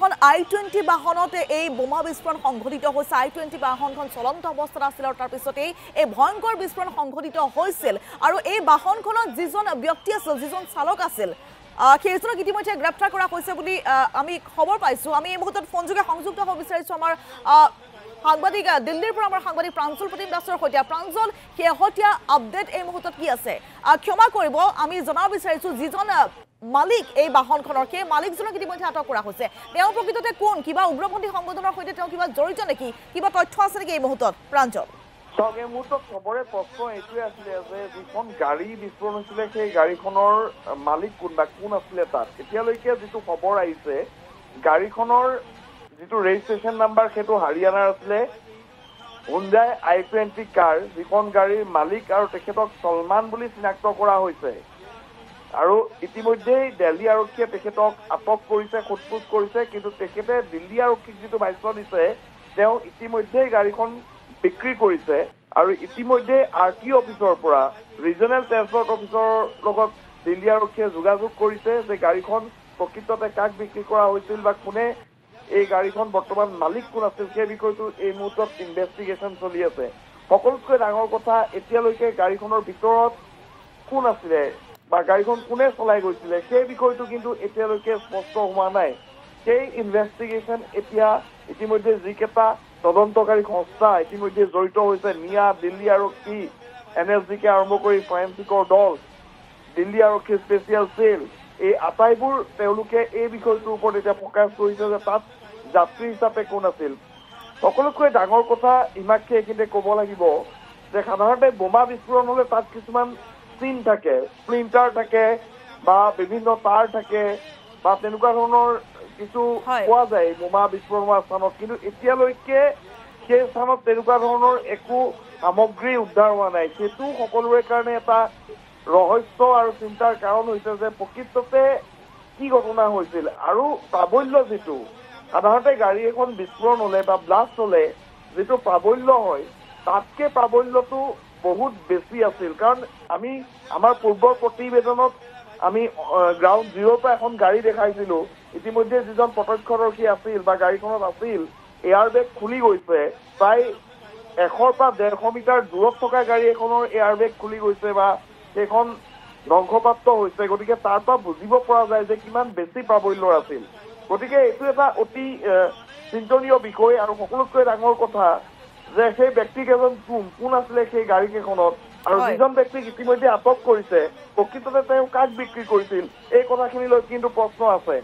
এখন I-20 বাহনতে এই বোমা বিস্ফোৰণ সংঘটিত হৈছে। I-20 বাহনখন চলন্ত অৱস্থাত আছিল আৰু তাৰপিছতেই এই ভয়ংকৰ বিস্ফোৰণ সংঘটিত হৈছিল। আৰু এই বাহনখনত যিজন ব্যক্তি আছিল, যিজন চালক আছিল, সেইজনক ইতিমধ্যে গ্ৰেপ্তাৰ কৰা হৈছে বুলি আমি খবৰ পাইছোঁ। আমি এই মুহূৰ্তত ফোনযোগে সংযুক্ত হ'ব বিচাৰিছোঁ আমাৰ সাংবাদিক দিল্লীৰ পৰা আমাৰ সাংবাদিক প্ৰাঞ্জল প্ৰতিম দাসৰ সৈতে। প্ৰাঞ্জল, শেহতীয়া আপডেট এই মুহূৰ্তত কি আছে? ক্ষমা কৰিব, আমি জনাব বিচাৰিছোঁ যিজন মালিক এই বাহনখনৰ, সেই মালিকজনক ইতিমধ্যে আটক কৰা হৈছে। তেওঁ প্ৰকৃততে কোন? কিবা উগ্ৰপন্থী সংগঠনৰ সৈতে তেওঁ কিবা জড়িত নেকি? কিবা তথ্য আছে নেকি এই মুহূৰ্তত? প্ৰাঞ্জল, এই মুহূৰ্তত চবৰে প্ৰশ্ন এইটোৱে আছিলে যে যিখন গাড়ী বিস্ফোৰণ হৈছিলে সেই গাড়ীখনৰ মালিক কোন বা কোন আছিলে তাত। এতিয়ালৈকে যিটো খবৰ আহিছে, গাড়ীখনৰ যিটো ৰেজিষ্ট্ৰেশ্যন নাম্বাৰ সেইটো হাৰিয়ানাৰ আছিলে। হুণ্ডাই I-20 কাৰ, যিখন গাড়ীৰ মালিক আৰু তেখেতক চলমান বুলি চিনাক্ত কৰা হৈছে। আৰু ইতিমধ্যেই দিল্লী আৰক্ষীয়ে তেখেতক আটক কৰিছে, সোধপোছ কৰিছে, কিন্তু তেখেতে দিল্লী আৰক্ষীক যিটো ভাষ্য দিছে, তেওঁ ইতিমধ্যেই গাড়ীখন বিক্ৰী কৰিছে। আৰু ইতিমধ্যে RTO অফিচৰ পৰা ৰিজনেল ট্ৰেন্সপৰ্ট অফিচৰ লগত দিল্লী আৰক্ষীয়ে যোগাযোগ কৰিছে যে গাড়ীখন প্ৰকৃততে কাক বিক্ৰী কৰা হৈছিল বা কোনে এই গাড়ীখন বৰ্তমান মালিক কোন আছিল সেই বিষয়টো এই মুহূৰ্তত ইনভেষ্টিগেশ্যন চলি আছে। সকলোতকৈ ডাঙৰ কথা, এতিয়ালৈকে গাড়ীখনৰ ভিতৰত কোন আছিলে বা গাড়ীখন কোনে চলাই গৈছিলে সেই বিষয়টো কিন্তু এতিয়ালৈকে স্পষ্ট হোৱা নাই। সেই ইনভেষ্টিগেশ্যন এতিয়া ইতিমধ্যে যিকেইটা তদন্তকাৰী সংস্থা ইতিমধ্যে জড়িত হৈছে, নিয়া, দিল্লী আৰক্ষী, NSGকে আৰম্ভ কৰি ফৰেনচিকৰ দল, দিল্লী আৰক্ষী স্পেচিয়েল চেল, এই আটাইবোৰ তেওঁলোকে এই বিষয়টোৰ ওপৰত এতিয়া ফ'কাছ কৰিছে যে তাত যাত্ৰী হিচাপে কোন আছিল। সকলোতকৈ ডাঙৰ কথা ইমানকে এইখিনিতে ক'ব লাগিব যে সাধাৰণতে বোমা বিস্ফোৰণ হ'লে তাত কিছুমান চিন থাকে, স্প্লিণ্টাৰ থাকে বা বিভিন্ন তাঁৰ থাকে বা তেনেকুৱা ধৰণৰ কিছু পোৱা যায় বোমা বিস্ফোৰণ হোৱা স্থানত। কিন্তু এতিয়ালৈকে সেই স্থানত তেনেকুৱা ধৰণৰ একো সামগ্ৰী উদ্ধাৰ হোৱা নাই। সেইটো সকলোৰে কাৰণে এটা ৰহস্য আৰু চিন্তাৰ কাৰণ হৈছে যে প্ৰকৃততে কি ঘটনা হৈছিল। আৰু প্ৰাবল্য যিটো সাধাৰণতে গাড়ী এখন বিস্ফোৰণ হ'লে বা ব্লাষ্ট হ'লে যিটো প্ৰাবল্য হয়, তাতকৈ প্ৰাবল্যটো বহুত বেছি আছিল। কাৰণ আমি আমাৰ পূৰ্বৰ প্ৰতিবেদনত আমি গ্ৰাউণ্ড জিৰ'ৰ পৰা এখন গাড়ী দেখাইছিলোঁ। ইতিমধ্যে যিজন প্ৰত্যক্ষদৰ্শী আছিল বা গাড়ীখনত আছিল, এয়াৰ বেগ খুলি গৈছে। প্ৰায় 100 পৰা 150 মিটাৰ দূৰত থকা গাড়ী এখনৰ এয়াৰ বেগ খুলি গৈছে বা সেইখন ধ্বংসপ্ৰাপ্ত হৈছে। গতিকে তাৰ পৰা বুজিব পৰা যায় যে কিমান বেছি প্ৰাবল্যৰ আছিল। গতিকে এইটো এটা অতি চিন্তনীয় বিষয়। আৰু সকলোতকৈ ডাঙৰ কথা যে সেই ব্যক্তিকেইজন কোন আছিলে সেই গাড়ীকেইখনত, আৰু যিজন ব্যক্তিক ইতিমধ্যে আটক কৰিছে প্ৰকৃততে তেওঁ কাক বিক্ৰী কৰিছিল, এই কথাখিনিলৈ কিন্তু প্ৰশ্ন আছে।